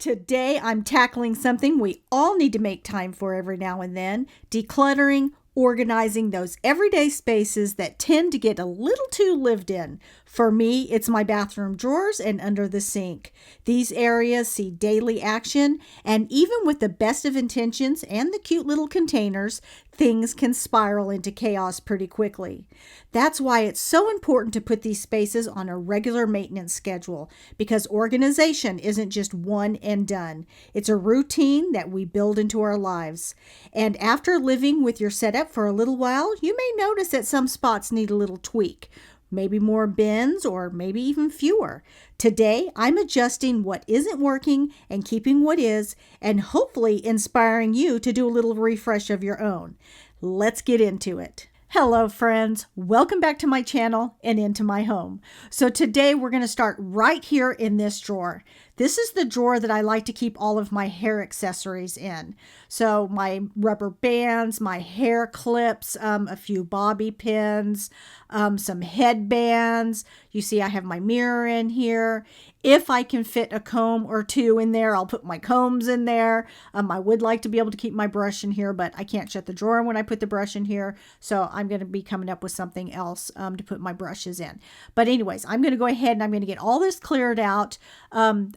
Today, I'm tackling something we all need to make time for every now and then: decluttering, organizing those everyday spaces that tend to get a little too lived in. For me, it's my bathroom drawers and under the sink. These areas see daily action, and even with the best of intentions and the cute little containers, things can spiral into chaos pretty quickly. That's why it's so important to put these spaces on a regular maintenance schedule, because organization isn't just one and done. It's a routine that we build into our lives. And after living with your setup for a little while, you may notice that some spots need a little tweak. Maybe more bins or maybe even fewer. Today, I'm adjusting what isn't working and keeping what is, and hopefully inspiring you to do a little refresh of your own. Let's get into it. Hello friends, welcome back to my channel and into my home. So today we're going to start right here in this drawer. This is the drawer that I like to keep all of my hair accessories in. So my rubber bands, my hair clips, a few bobby pins, some headbands. You see I have my mirror in here. If I can fit a comb or two in there, I'll put my combs in there. I would like to be able to keep my brush in here, but I can't shut the drawer when I put the brush in here. So I'm going to be coming up with something else to put my brushes in. But anyways, I'm going to go ahead and I'm going to get all this cleared out.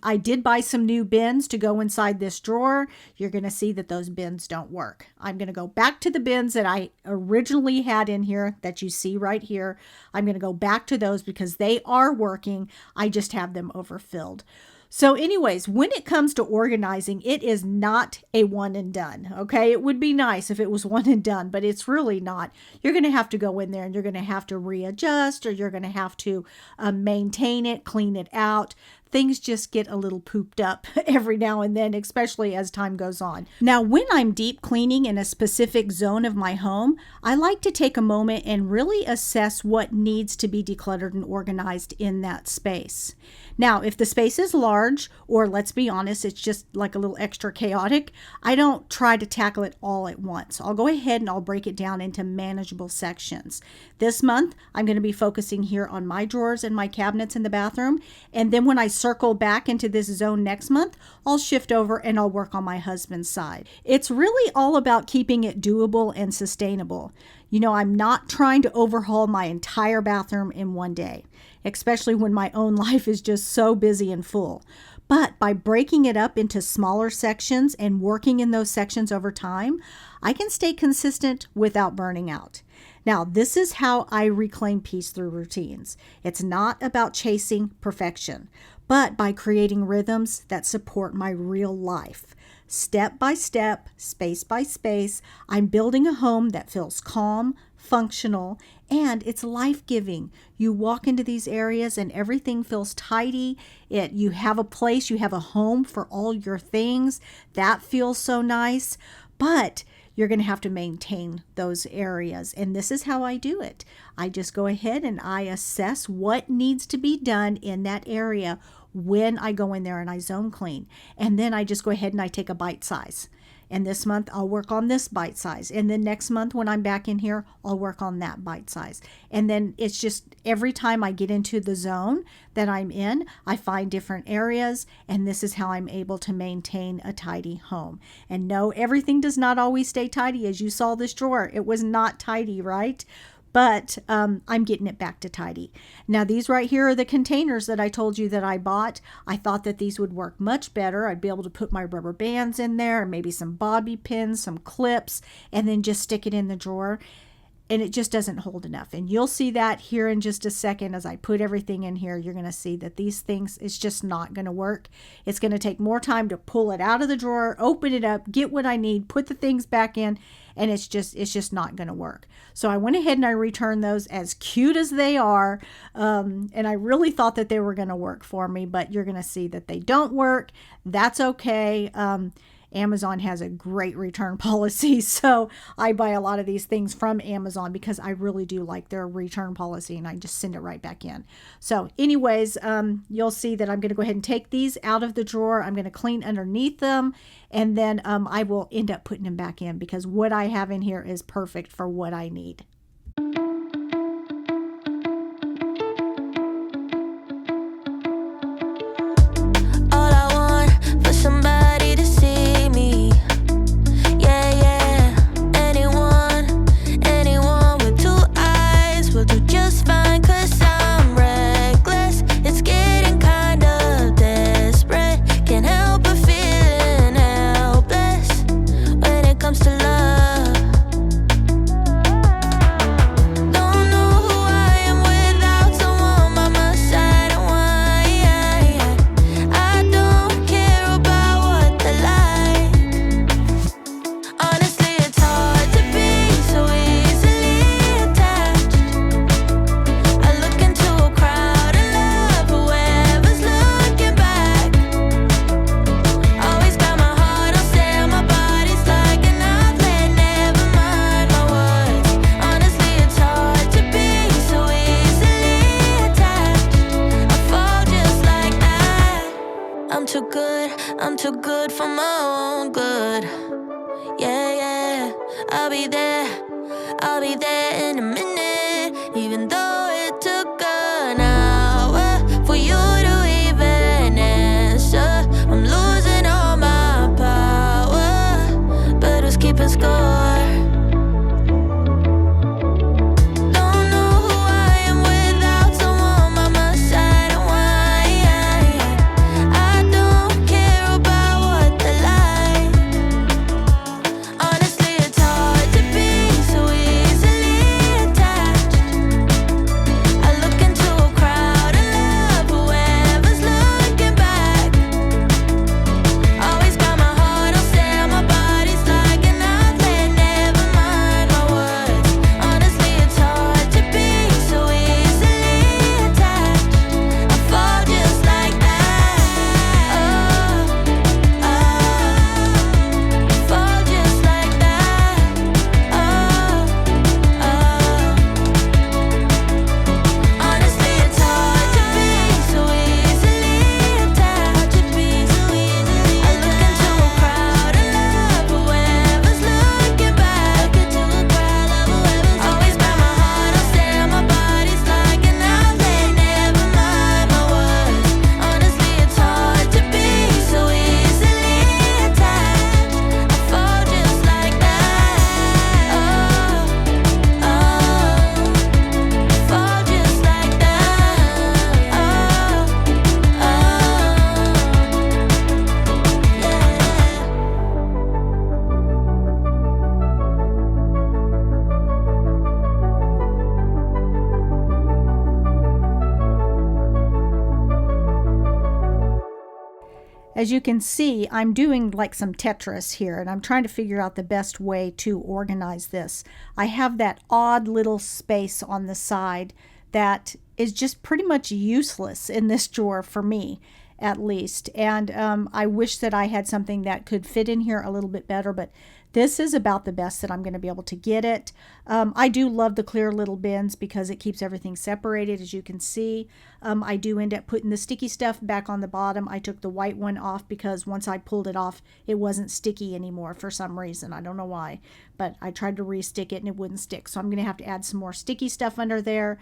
I did buy some new bins to go inside this drawer. You're going to see that those bins don't work. I'm going to go back to the bins that I originally had in here that you see right here. I'm going to go back to those because they are working. I just have them overfilled. So anyways, when it comes to organizing, it is not a one and done, okay? It would be nice if it was one and done, but it's really not. You're going to have to go in there and you're going to have to readjust, or you're going to have to maintain it, clean it out. Things just get a little pooped up every now and then, especially as time goes on. Now, when I'm deep cleaning in a specific zone of my home, I like to take a moment and really assess what needs to be decluttered and organized in that space. Now, if the space is large, or let's be honest, it's just like a little extra chaotic, I don't try to tackle it all at once. I'll go ahead and I'll break it down into manageable sections. This month, I'm going to be focusing here on my drawers and my cabinets in the bathroom. And then when I circle back into this zone next month, I'll shift over and I'll work on my husband's side. It's really all about keeping it doable and sustainable. You know, I'm not trying to overhaul my entire bathroom in one day, especially when my own life is just so busy and full. But by breaking it up into smaller sections and working in those sections over time, I can stay consistent without burning out. Now, this is how I reclaim peace through routines. It's not about chasing perfection, but by creating rhythms that support my real life. Step by step, space by space, I'm building a home that feels calm, functional, and it's life-giving. You walk into these areas and everything feels tidy. You have a place, you have a home for all your things. That feels so nice. But you're going to have to maintain those areas. And this is how I do it. I just go ahead and I assess what needs to be done in that area when I go in there and I zone clean. And then I just go ahead and I take a bite size. And this month I'll work on this bite size. And then next month when I'm back in here, I'll work on that bite size. And then it's just every time I get into the zone that I'm in, I find different areas. And this is how I'm able to maintain a tidy home. And no, everything does not always stay tidy. As you saw this drawer, it was not tidy, right? But I'm getting it back to tidy. Now, these right here are the containers that I told you that I bought. I thought that these would work much better. I'd be able to put my rubber bands in there, maybe some bobby pins, some clips, and then just stick it in the drawer. And it just doesn't hold enough. And you'll see that here in just a second as I put everything in here. You're going to see that these things, it's just not going to work. It's going to take more time to pull it out of the drawer, open it up, get what I need, put the things back in, and it's just not going to work. So I went ahead and I returned those, as cute as they are. And I really thought that they were going to work for me, but you're going to see that they don't work. That's okay. Amazon has a great return policy, so I buy a lot of these things from Amazon because I really do like their return policy, and I just send it right back in. So anyways, you'll see that I'm going to go ahead and take these out of the drawer. I'm going to clean underneath them, and then I will end up putting them back in because what I have in here is perfect for what I need. All I want for some I'm too good for my own good. Yeah, yeah, I'll be there in a minute. Even though it took an hour for you to even answer. I'm losing all my power, but who's keeping score? As you can see, I'm doing like some Tetris here, and I'm trying to figure out the best way to organize this. I have that odd little space on the side that is just pretty much useless in this drawer for me, at least. And I wish that I had something that could fit in here a little bit better, but this is about the best that I'm going to be able to get it. I do love the clear little bins because it keeps everything separated, as you can see. I do end up putting the sticky stuff back on the bottom. I took the white one off because once I pulled it off, it wasn't sticky anymore for some reason. I don't know why, but I tried to re-stick it and it wouldn't stick. So I'm going to have to add some more sticky stuff under there.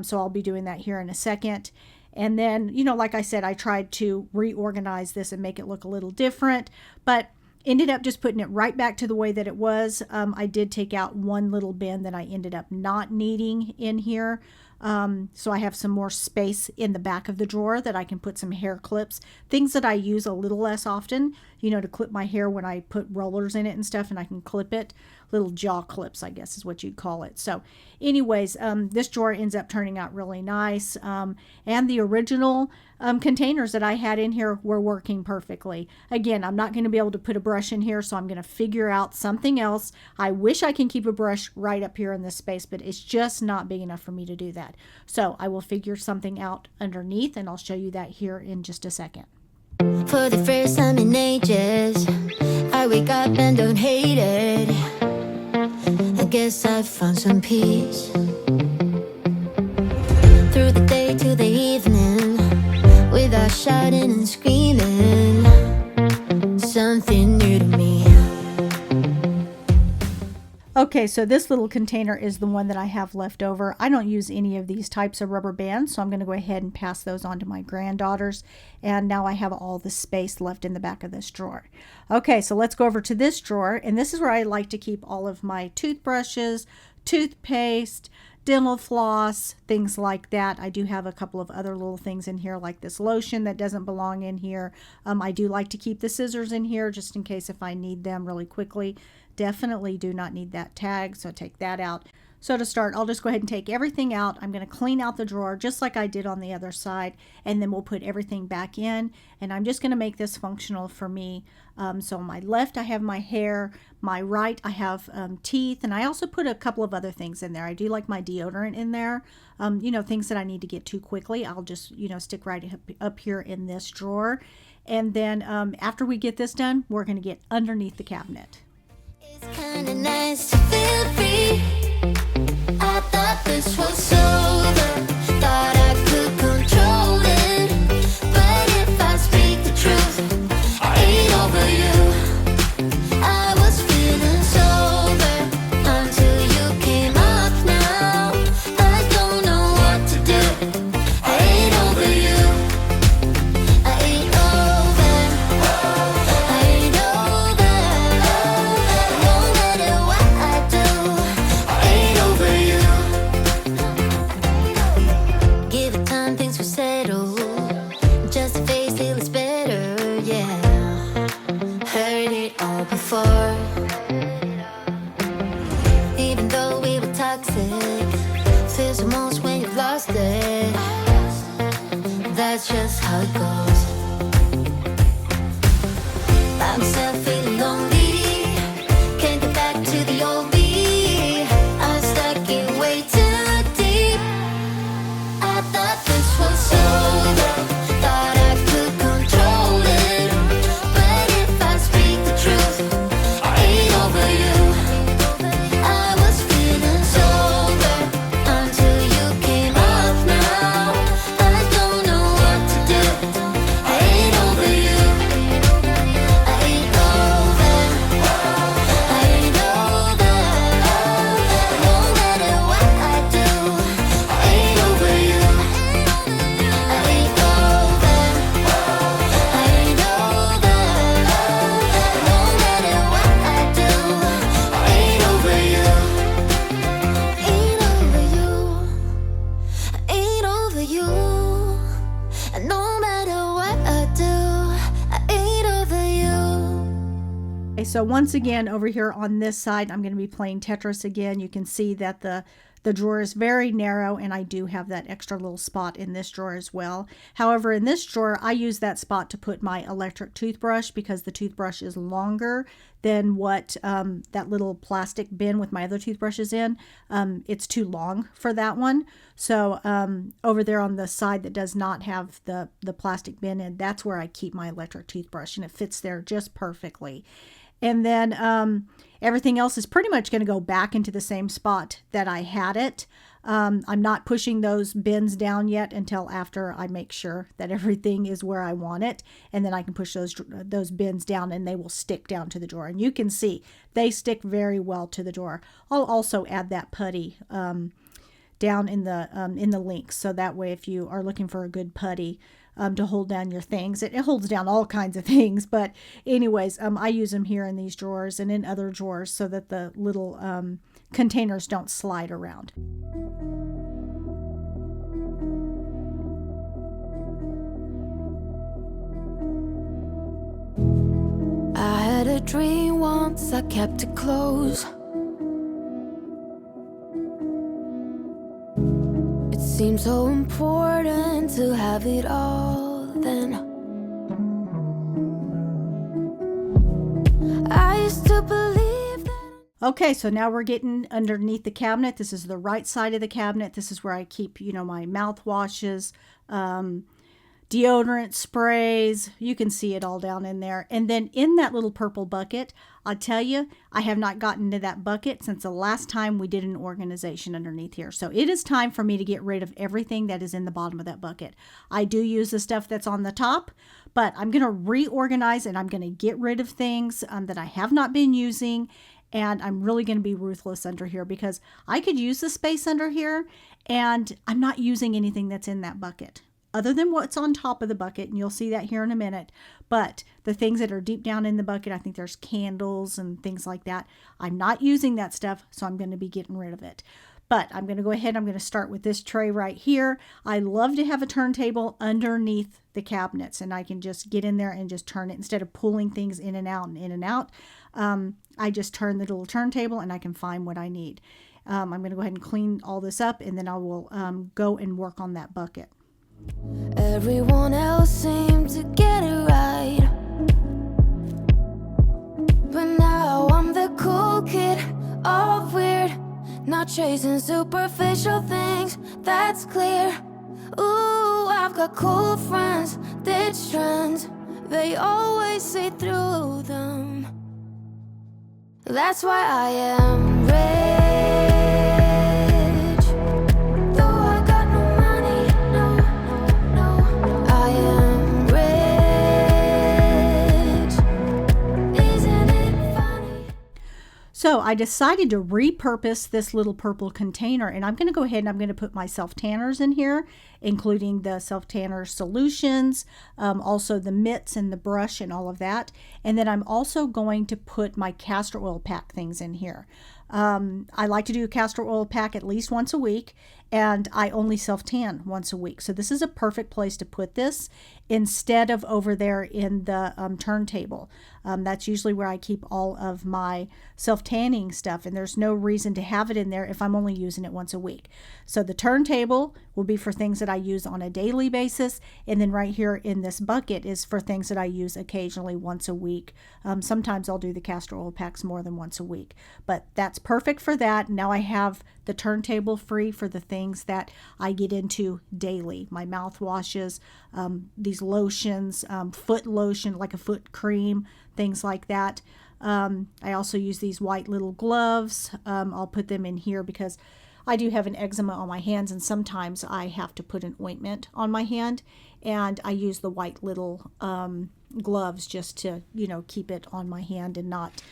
So I'll be doing that here in a second. And then, you know, like I said, I tried to reorganize this and make it look a little different, but ended up just putting it right back to the way that it was. I did take out one little bin that I ended up not needing in here. So I have some more space in the back of the drawer that I can put some hair clips, things that I use a little less often, you know, to clip my hair when I put rollers in it and stuff, and I can clip it. Little jaw clips, I guess is what you'd call it. So anyways, this drawer ends up turning out really nice. And the original containers that I had in here were working perfectly. Again, I'm not going to be able to put a brush in here, so I'm going to figure out something else. I wish I can keep a brush right up here in this space, but it's just not big enough for me to do that. So I will figure something out underneath, and I'll show you that here in just a second. For the first time in ages, I wake up and don't hate it. I guess I've found some peace. Through the day to the evening, without shouting and screaming, something new to me. Okay, so this little container is the one that I have left over. I don't use any of these types of rubber bands, so I'm going to go ahead and pass those on to my granddaughters. And now I have all the space left in the back of this drawer. Okay, so let's go over to this drawer, and this is where I like to keep all of my toothbrushes, toothpaste, dental floss, things like that. I do have a couple of other little things in here, like this lotion that doesn't belong in here. I do like to keep the scissors in here just in case if I need them really quickly. Definitely do not need that tag, so take that out. So to start, I'll just go ahead and take everything out. I'm going to clean out the drawer just like I did on the other side, and then we'll put everything back in. And I'm just going to make this functional for me. So on my left, I have my hair. My right, I have teeth, and I also put a couple of other things in there. I do like my deodorant in there. You know, things that I need to get to quickly, I'll just, you know, stick right up here in this drawer. And then after we get this done, we're going to get underneath the cabinet. It's kinda nice to feel free. I thought this was over, thought I could control it. But if I speak the truth, I out before. Even though we were toxic, feels the most when you've lost it. That's just how it goes. I'm still feeling lonely, can't get back to the old me. I'm stuck in way too deep. I thought this was over, thought I could control it. But if I speak the truth, I ain't over you. I was feeling sober until you came up now. I don't know what to do. I ain't over you. I ain't over. I ain't over. No matter what I do, I ain't over you. I ain't over. I ain't over. No matter what I do, I ain't over you. Ain't over you. Ain't over you. And no matter what I do, I ain't over you. Okay, so once again, over here on this side, I'm going to be playing Tetris again. You can see that the drawer is very narrow, and I do have that extra little spot in this drawer as well. However, in this drawer, I use that spot to put my electric toothbrush because the toothbrush is longer than what that little plastic bin with my other toothbrushes in. It's too long for that one. So over there on the side that does not have the plastic bin in, that's where I keep my electric toothbrush, and it fits there just perfectly. And then everything else is pretty much going to go back into the same spot that I had it. I'm not pushing those bins down yet until after I make sure that everything is where I want it. And then I can push those bins down, and they will stick down to the drawer. And you can see they stick very well to the drawer. I'll also add that putty down in the links. So that way, if you are looking for a good putty to hold down your things, it holds down all kinds of things. But anyways, I use them here in these drawers and in other drawers so that the little containers don't slide around. I had a dream once, I kept it close. It seemed so important to have it all then. I used to believe that. Okay, so now we're getting underneath the cabinet. This is the right side of the cabinet. This is where I keep, my mouthwashes, deodorant sprays. You can see it all down in there. And then in that little purple bucket, I'll tell you, I have not gotten to that bucket since the last time we did an organization underneath here. So it is time for me to get rid of everything that is in the bottom of that bucket. I do use the stuff that's on the top, but I'm going to reorganize and I'm going to get rid of things that I have not been using. And I'm really going to be ruthless under here because I could use the space under here, and I'm not using anything that's in that bucket other than what's on top of the bucket, and you'll see that here in a minute. But the things that are deep down in the bucket, I think there's candles and things like that. I'm not using that stuff, so I'm going to be getting rid of it. But I'm going to go ahead, I'm going to start with this tray right here. I love to have a turntable underneath the cabinets, and I can just get in there and just turn it instead of pulling things in and out and in and out. I just turn the little turntable and I can find what I need. I'm going to go ahead and clean all this up, and then I will go and work on that bucket. Everyone else seemed to get it right, but now I'm the cool kid, all weird, not chasing superficial things, that's clear. Ooh, I've got cool friends, ditch trends, they always see through them. That's why I am rich, though I got no money, no, I am rich, isn't it funny? So I decided to repurpose this little purple container, and I'm going to go ahead and I'm going to put my self tanners in here, including the self-tanner solutions, also the mitts and the brush and all of that. And then I'm also going to put my castor oil pack things in here. I like to do a castor oil pack at least once a week, and I only self-tan once a week. So this is a perfect place to put this instead of over there in the turntable. That's usually where I keep all of my self-tanning stuff, and there's no reason to have it in there if I'm only using it once a week. So the turntable will be for things that I use on a daily basis, and then right here in this bucket is for things that I use occasionally once a week. Sometimes I'll do the castor oil packs more than once a week, but that's perfect for that. Now I have the turntable free for the things that I get into daily. My mouthwashes, these lotions, foot lotion, like a foot cream, things like that. I also use these white little gloves. I'll put them in here because I do have an eczema on my hands, and sometimes I have to put an ointment on my hand, and I use the white little gloves just to, keep it on my hand and not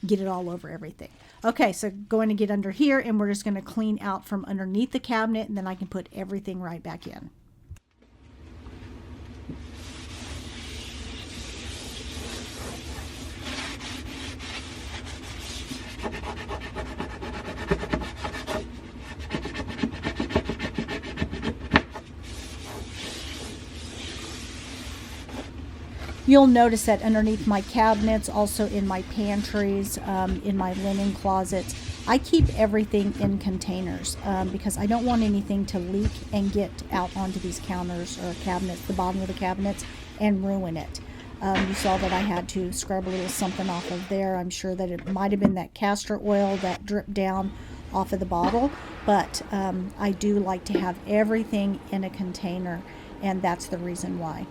get it all over everything. Okay, so going to get under here, and we're just going to clean out from underneath the cabinet, and then I can put everything right back in. You'll notice that underneath my cabinets, also in my pantries, in my linen closets, I keep everything in containers because I don't want anything to leak and get out onto these counters or cabinets, the bottom of the cabinets, and ruin it. You saw that I had to scrub a little something off of there. I'm sure that it might have been that castor oil that dripped down off of the bottle, but I do like to have everything in a container, and that's the reason why.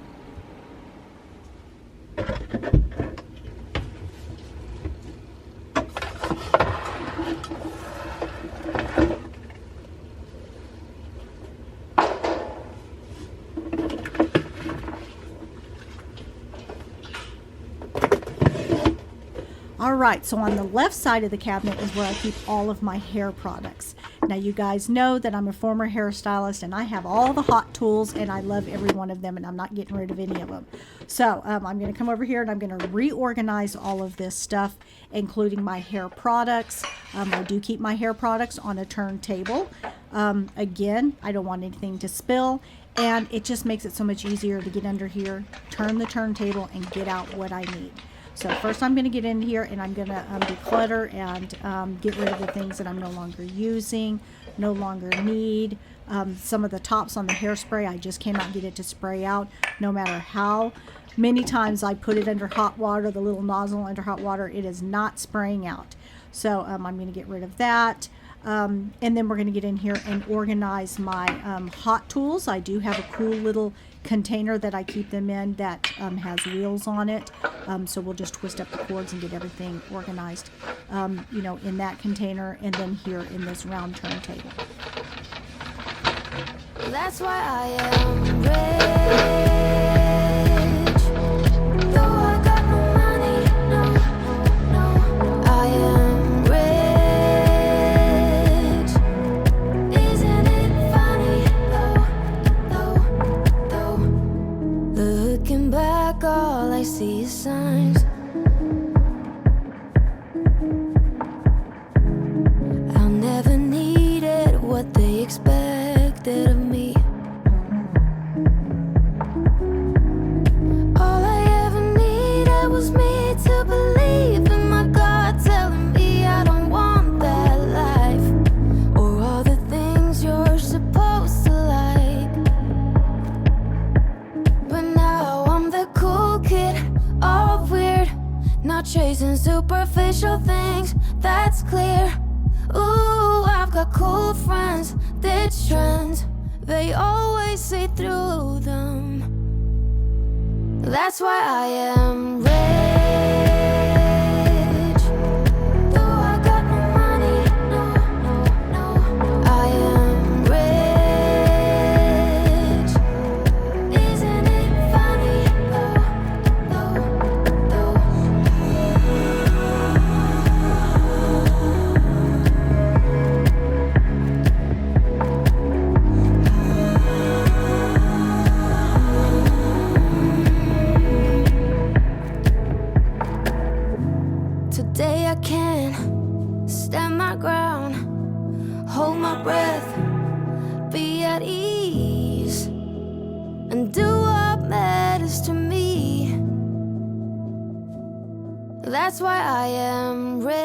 All right, so on the left side of the cabinet is where I keep all of my hair products. Now you guys know that I'm a former hairstylist and I have all the hot tools and I love every one of them and I'm not getting rid of any of them. So I'm going to come over here and I'm going to reorganize all of this stuff, including my hair products. I do keep my hair products on a turntable. Again, I don't want anything to spill, and it just makes it so much easier to get under here, turn the turntable, and get out what I need. So first I'm going to get in here and I'm going to declutter and get rid of the things that I'm no longer using, no longer need. Some of the tops on the hairspray, I just cannot get it to spray out no matter how many times I put it under hot water, the little nozzle under hot water, it is not spraying out. So I'm going to get rid of that. And then we're going to get in here and organize my hot tools. I do have a cool little container that I keep them in that has wheels on it. So we'll just twist up the cords and get everything organized, in that container, and then here in this round turntable. That's why I am rich. Though I got no money, no, I am rich. Isn't it funny, though? Looking back, all I see is signs. I'll never need it, what they expected of me. All I ever needed was me to believe in my God telling me I don't want that life or all the things you're supposed to like. But now I'm the cool kid, all weird, not chasing superficial things, that's clear. Ooh, I've got cool friends, ditch trends, they always see through them. That's why I am rich. Though I got no money, no, I am rich. Isn't it funny, though? my ground, hold my breath, be at ease, and do what matters to me. That's why I am rich.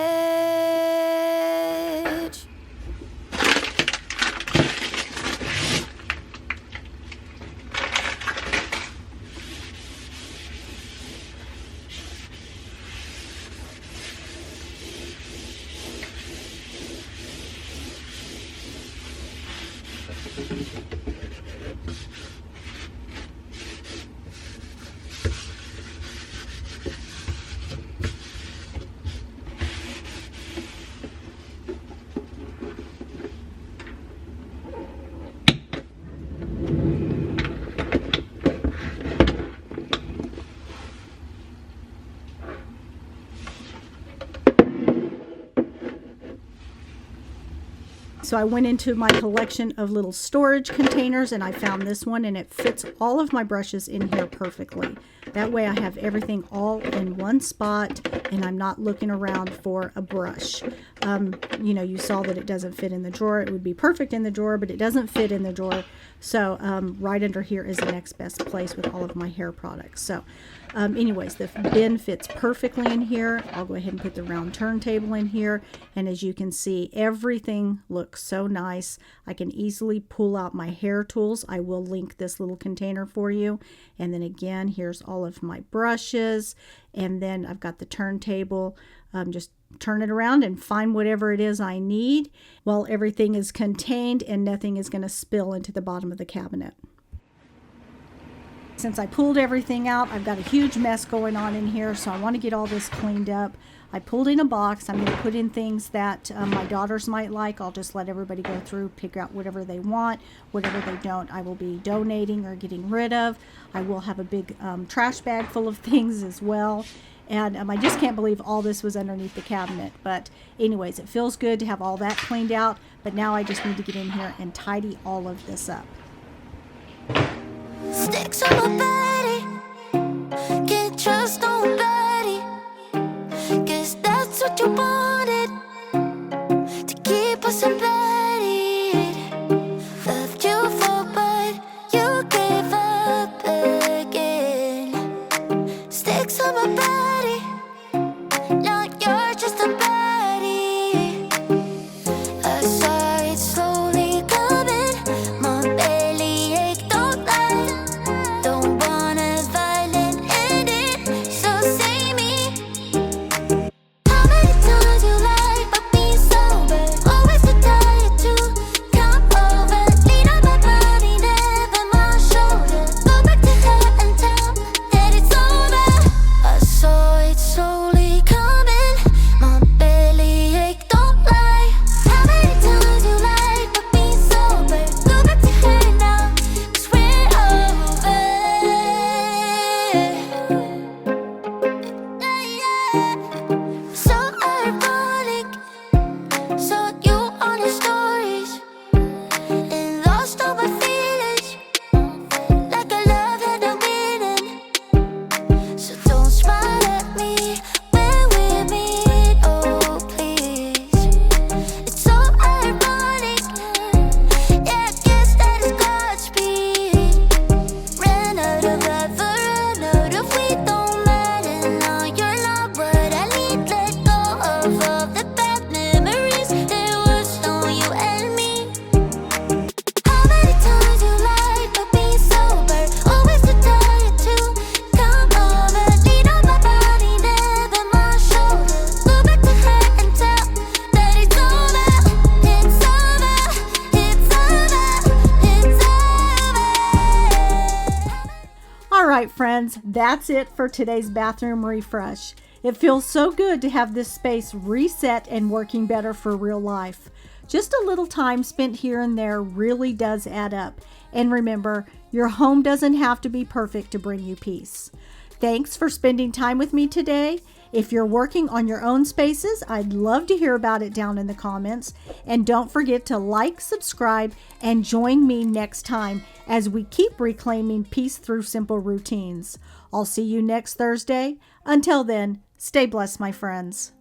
So I went into my collection of little storage containers and I found this one, and it fits all of my brushes in here perfectly. That way I have everything all in one spot and I'm not looking around for a brush. You know, you saw that it doesn't fit in the drawer. It would be perfect in the drawer, but it doesn't fit in the drawer. So right under here is the next best place with all of my hair products. So anyways, the bin fits perfectly in here. I'll go ahead and put the round turntable in here. And as you can see, everything looks so nice. I can easily pull out my hair tools. I will link this little container for you. And then again, here's all of my brushes. And then I've got the turntable. Just turn it around and find whatever it is I need while everything is contained and nothing is going to spill into the bottom of the cabinet. Since I pulled everything out, I've got a huge mess going on in here, so I want to get all this cleaned up. I pulled in a box. I'm going to put in things that my daughters might like. I'll just let everybody go through, pick out whatever they want. Whatever they don't, I will be donating or getting rid of. I will have a big trash bag full of things as well. And I just can't believe all this was underneath the cabinet. But anyways, it feels good to have all that cleaned out. But now I just need to get in here and tidy all of this up. Sticks on my body, can't trust nobody, guess that's what you wanted, to keep us embedded. Loved you for, but you gave up again. Sticks on my body, now you're just a body. I saw it slowly coming, my belly ache, don't lie. Don't want a violent ending, so say me. How many times you lied about being sober? Always too tired to come over. Lean on my body, never my shoulder. Go back to her and tell that it's over. I saw it slowly coming, my belly ache, don't lie. How many times you lied about being sober? Go back to her now, 'cause we're over. So ironic, saw you on your stories and lost all my feelings, like our love had no meaning. So don't smile at me when we meet, oh please. It's so ironic, yeah, I guess that is Godspeed. Ran out of love, run out of we don't matter. Now you're not what I need. Let go of all the bad memories. There was no you and me. How many times you lied about being sober? Always too tired to come over. Lean on my body, never my shoulder. Go back to her and tell that it's over. It's over. It's over. It's over. All right, friends, that's it for today's bathroom refresh. It feels so good to have this space reset and working better for real life. Just a little time spent here and there really does add up. And remember, your home doesn't have to be perfect to bring you peace. Thanks for spending time with me today. If you're working on your own spaces, I'd love to hear about it down in the comments. And don't forget to like, subscribe, and join me next time as we keep reclaiming peace through simple routines. I'll see you next Thursday. Until then, stay blessed, my friends.